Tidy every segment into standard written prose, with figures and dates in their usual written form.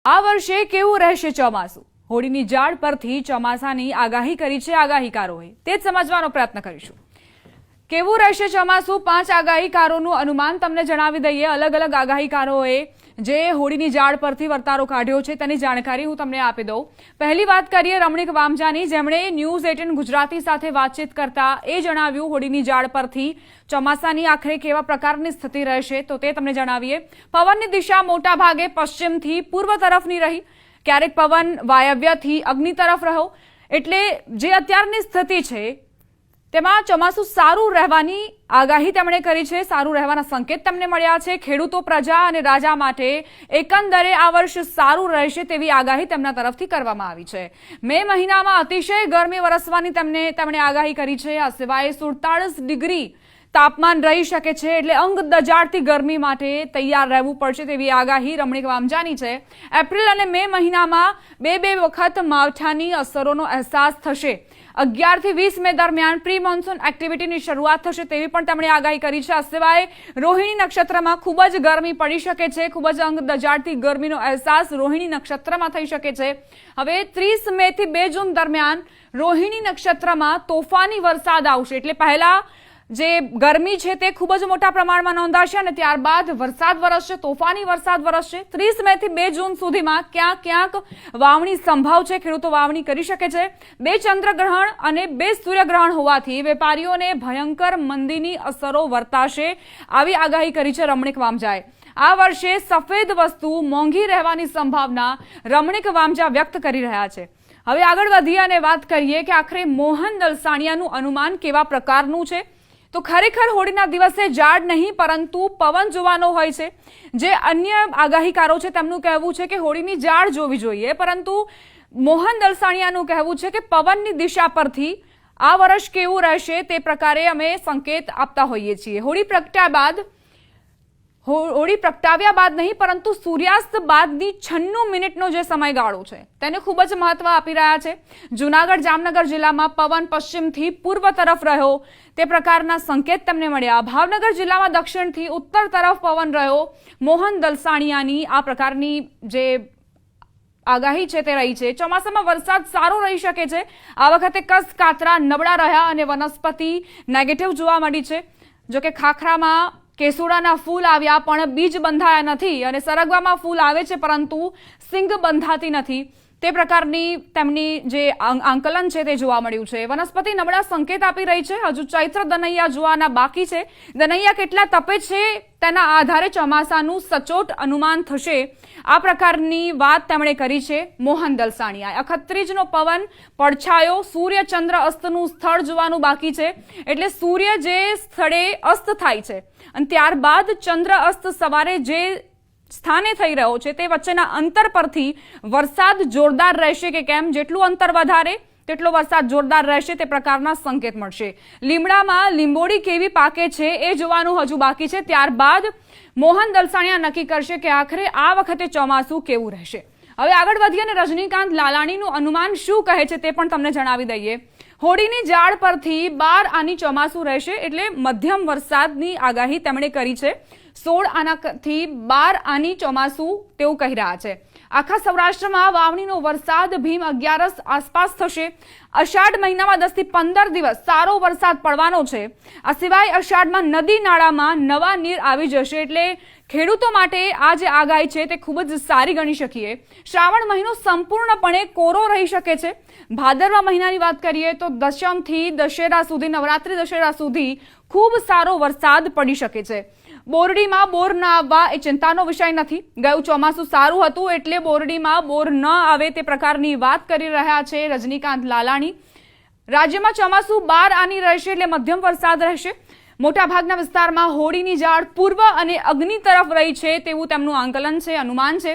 આ વર્ષે કેવું રહેશે ચોમાસું? હોળીની ઝાડ પરથી ચોમાસાની આગાહી કરી છે આગાહીકારોએ. તે જ સમજવાનો પ્રયત્ન કરીશું. કેવું રહેશે ચોમાસું? 5 આગાહીકારોનું અનુમાન તમને જણાવી દઈએ. અલગ અલગ આગાહીકારોએ જે હોળીની ઝાડ પરથી વર્તારો કાઢ્યો છે તેની જાણકારી હું તમને આપી દઉં. પહેલી વાત કરીએ રમણીક વામજાની, જેમણે ન્યૂઝ 18 ગુજરાતી સાથે વાતચીત કરતા એ જણાવ્યું હોળીની ઝાડ પરથી ચોમાસાની આખરે કેવા પ્રકારની સ્થિતિ રહેશે તો તે તમને જણાવીએ. પવનની દિશા મોટા ભાગે પશ્ચિમથી પૂર્વ તરફની રહી, ક્યારેક પવન વાયવ્યથી અગ્નિ તરફ રહ્યો. એટલે જે અત્યારની સ્થિતિ છે તેમાં ચોમાસું સારું રહેવાની આગાહી તેમણે કરી છે, સારું રહેવાના સંકેત તેમને મળ્યા છે. ખેડૂતો, પ્રજા અને રાજા માટે એકંદરે આ વર્ષ સારું રહેશે તેવી આગાહી તેમના તરફથી કરવામાં આવી છે. મે મહિનામાં અતિશય ગરમી વરસવાની તેમણે આગાહી કરી છે. આ સિવાય 47 ડિગ્રી તાપમાન રહી શકે છે, એટલે અંગ દજાડતી ગરમી માટે તૈયાર રહેવું પડશે તેવી આગાહી રમણીક વામજાની છે. એપ્રિલ અને મે મહિનામાં બે વખત માવઠાની અસરોનો અહેસાસ થશે. 11 થી 20 મે દરમિયાન પ્રી મોન્સૂન એક્ટિવિટીની શરૂઆત થશે તેવી પણ તેમણે આગાહી કરી છે. આ સિવાય રોહિણી નક્ષત્રમાં ખૂબ જ ગરમી પડી શકે છે. ખૂબ જ અંગ દજાડતી ગરમીનો અહેસાસ રોહિણી નક્ષત્રમાં થઈ શકે છે. હવે 30 મે થી 2 જૂન દરમિયાન રોહિણી નક્ષત્રમાં તોફાની વરસાદ આવશે. એટલે પહેલા જે ગરમી છે તે ખૂબ જ મોટા પ્રમાણમાં નોંધાશે અને ત્યારબાદ વરસાદ વરસશે, તોફાની વરસાદ વરસશે. 30 મે થી 2 જૂન સુધીમાં ક્યાંક વાવણી સંભવ છે, ખેડૂતો વાવણી કરી શકે છે. 2 ચંદ્રગ્રહણ અને 2 સૂર્યગ્રહણ હોવાથી વેપારીઓને ભયંકર મંદીની અસરો વર્તાશે, આવી આગાહી કરી છે રમણીક વામજાએ. આ વર્ષે સફેદ વસ્તુ મોંઘી રહેવાની સંભાવના રમણીક વામજા વ્યક્ત કરી રહ્યા છે. હવે આગળ વધીએ અને વાત કરીએ કે આખરે મોહન દલસાણિયાનું અનુમાન કેવા પ્રકારનું છે. તો ખરેખર હોળીના દિવસે ઝાડ નહીં પરંતુ પવન જોવાનો હોય છે. જે અન્ય આગાહીકારો છે તેમનું કહેવું છે કે હોળીની ઝાડ જોવી જોઈએ, પરંતુ મોહન દલસાણિયાનું કહેવું છે કે પવનની દિશા પરથી આ વર્ષ કેવું રહેશે તે પ્રકારે અમે સંકેત આપતા હોઈએ છીએ. હોળી પ્રગટાવ્યા બાદ નહીં પરંતુ સૂર્યાસ્ત બાદની 96 મિનિટનો જે સમયગાળો છે તેને ખૂબ જ મહત્વ આપી રહ્યા છે. જૂનાગઢ, જામનગર જિલ્લામાં પવન પશ્ચિમથી પૂર્વ તરફ રહ્યો તે પ્રકારના સંકેત તેમને મળ્યા. ભાવનગર જિલ્લામાં દક્ષિણથી ઉત્તર તરફ પવન રહ્યો. મોહન દલસાણિયાની આ પ્રકારની જે આગાહી છે તે રહી છે. ચોમાસામાં વરસાદ સારો રહી શકે છે. આ વખતે કસ કાતરા નબળા રહ્યા અને વનસ્પતિ નેગેટિવ જોવા મળી છે. જોકે ખાખરામાં કેસુડાના ફૂલ આવ્યા પણ બીજ બંધાયા નથી અને સરગવામાં ફૂલ આવે છે પરંતુ સિંગ બંધાતી નથી. તે પ્રકારની તેમની જે આંકલન છે તે જોવા મળ્યું છે. વનસ્પતિ નબળા સંકેત આપી રહી છે. હજુ ચૈત્ર દનૈયા જોવાના બાકી છે. દનૈયા કેટલા તપે છે તેના આધારે ચોમાસાનું સચોટ અનુમાન થશે. આ પ્રકારની વાત તેમણે કરી છે મોહન દલસાણિયાએ. અખત્રીજનો પવન પડછાયો, સૂર્ય ચંદ્ર અસ્તનું સ્થળ જોવાનું બાકી છે. એટલે સૂર્ય જે સ્થળે અસ્ત થાય છે અને ત્યારબાદ ચંદ્ર અસ્ત સવારે જે સ્થાને થઈ રહ્યો છે તે વચ્ચેના અંતર પરથી વરસાદ જોરદાર રહેશે કે કેમ, જેટલું અંતર વધારે તેટલો વરસાદ જોરદાર રહેશે તે પ્રકારના સંકેત મળશે. લીમડામાં લીંબોડી કેવી પાકે છે એ જોવાનું હજુ બાકી છે. ત્યારબાદ મોહન દલસાણિયા નક્કી કરશે કે આખરે આ વખતે ચોમાસું કેવું રહેશે. હવે આગળ વધીએ અને રજનીકાંત લાલાણીનું અનુમાન શું કહે છે તે પણ તમને જણાવી દઈએ. હોળીની ઝાડ પરથી 12 આની ચોમાસું રહેશે, એટલે મધ્યમ વરસાદની આગાહી તેમણે કરી છે. 16 આનાથી 12 આની ચોમાસું તેવું કહી રહ્યા છે. આખા સૌરાષ્ટ્રમાં વાવણીનો વરસાદ ભીમ 11 આસપાસ થશે. અષાઢ મહિનામાં 10 થી 15 દિવસ સારો વરસાદ પડવાનો છે. આ સિવાય અષાઢમાં નદી નાળામાં નવા નીર આવી જશે. એટલે ખેડૂતો માટે આ જે આગાહી છે તે ખૂબ જ સારી ગણી શકીએ. શ્રાવણ મહિનો સંપૂર્ણપણે કોરો રહી શકે છે. ભાદરવા મહિનાની વાત કરીએ તો દશમથી દશેરા સુધી, નવરાત્રી દશેરા સુધી ખૂબ સારો વરસાદ પડી શકે છે. બોરડીમાં બોર ન આવવા એ ચિંતાનો વિષય નથી. ગયું ચોમાસું સારું હતું એટલે બોરડીમાં બોર ન આવે તે પ્રકારની વાત કરી રહ્યા છે રજનીકાંત લાલાણી. રાજ્યમાં ચોમાસું 12 આની રહેશે, એટલે મધ્યમ વરસાદ રહેશે. મોટાભાગના વિસ્તારમાં હોળીની ઝાડ પૂર્વ અને અગ્નિ તરફ રહી છે તેવું તેમનું આંકલન છે, અનુમાન છે.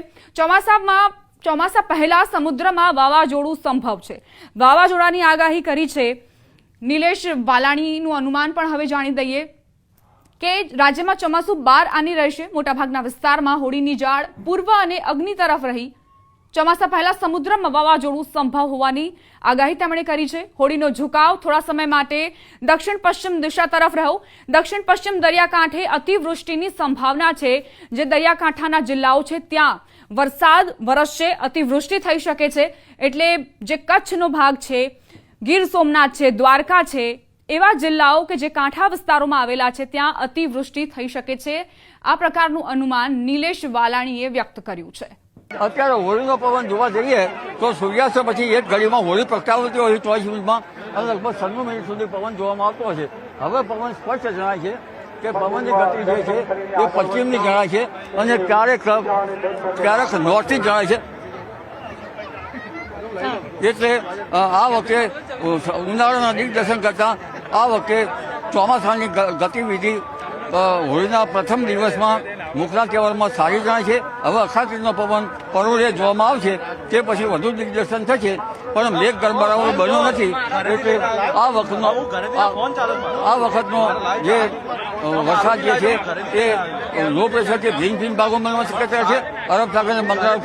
ચોમાસા પહેલા સમુદ્રમાં વાવાઝોડું સંભવ છે. વાવાઝોડાની આગાહી કરી છે નિલેશ વાલાણીનું અનુમાન પણ હવે જાણી દઈએ કે રાજ્યમાં ચોમાસું 12 આની રહેશે. મોટાભાગના વિસ્તારમાં હોળીની ઝાડ પૂર્વ અને અગ્નિ તરફ રહી ચોમાસા પહેલા સમુદ્રમાં વાવાઝોડું સંભવ હોવાની આગાહી તેમણે કરી છે. હોળીનો ઝુકાવ થોડા સમય માટે દક્ષિણ પશ્ચિમ દિશા તરફ રહ્યો. દક્ષિણ પશ્ચિમ દરિયાકાંઠે અતિવૃષ્ટિની સંભાવના છે. જે દરિયાકાંઠાના જિલ્લાઓ છે ત્યાં વરસાદ વરસશે, અતિવૃષ્ટિ થઈ શકે છે, એટલે જે કચ્છનો ભાગ છે, ગીર સોમનાથ છે, દ્વારકા છે, એવા જિલ્લાઓ કે જે કાંઠા વિસ્તારોમાં આવેલા છે ત્યાં અતિવૃષ્ટિ થઈ શકે છે. આ પ્રકારનું અનુમાન નિલેશ વાલાણીએ વ્યક્ત કર્યું છે. અત્યારે હોળીનો પવન જોવા જઈએ તો સૂર્યાસ્ત પછી એક ઘડીમાં હોળી પ્રગટાવતી હોય 24 મિનિટમાં અને લગભગ 96 મિનિટ સુધી પવન જોવામાં આવતો હશે. હવે પવન સ્પષ્ટ જણાય છે કે પવનની ગતિ જે છે એ પશ્ચિમની જણાય છે અને ક્યારેક નોર્થથી જણાય છે. એટલે આ વખતે ઉનાળાના દિગ્દર્શન કરતાં આ વખતે ચોમાસાની ગતિવિધિ હોળીના પ્રથમ દિવસમાં મુખના તહેવારમાં સારી જણાય છે. હવે અખાત્રીજનો પવન પરોઢે જોવામાં આવશે તે પછી વધુ દિગ્દર્શન થશે, પણ મેઘ ગરબડાવો બન્યો નથી. એટલે આ વખતનો જે વરસાદ જે છે એ લો પ્રેશર કે ભીન ભીન ભાગોમાં બનવા શક્યતા છે. અરબ સાગર અને બંગાળ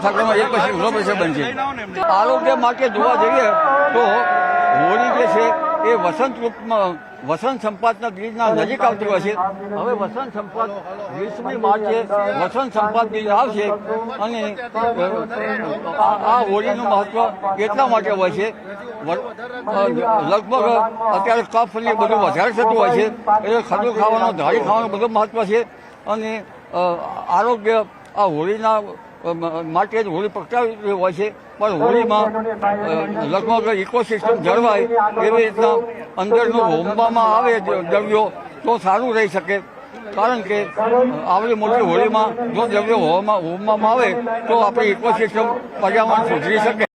સાગરમાં એક પછી લો પ્રેશર બનશે. આરોગ્ય માટે જોવા જઈએ તો હોળી જે છે એ વસંત સંપાતના બીજના નજીક આવતી હોય છે. હવે વસંત સંપાત 20મી માર્ચે વસંત સંપાત બીજ આવશે અને આ હોળીનું મહત્વ એટલા માટે હોય છે, લગભગ અત્યારે કફ ને બધું વધારે થતું હોય છે, એટલે ખજૂર ખાવાનું, ધારી ખાવાનું બધું મહત્વ છે. અને આરોગ્ય આ હોળીના માટે જ હોળી પ્રગટાવી હોય છે, પણ હોળીમાં લગભગ ઇકોસિસ્ટમ જળવાય એવી રીતના અંદરનું હોમવામાં આવે દ્રવ્યો તો સારું રહી શકે. કારણ કે આવડી મોટી હોળીમાં જો દ્રવ્યો હોમવામાં આવે તો આપણી ઇકોસિસ્ટમ પર્યાવરણ સુધરી શકે.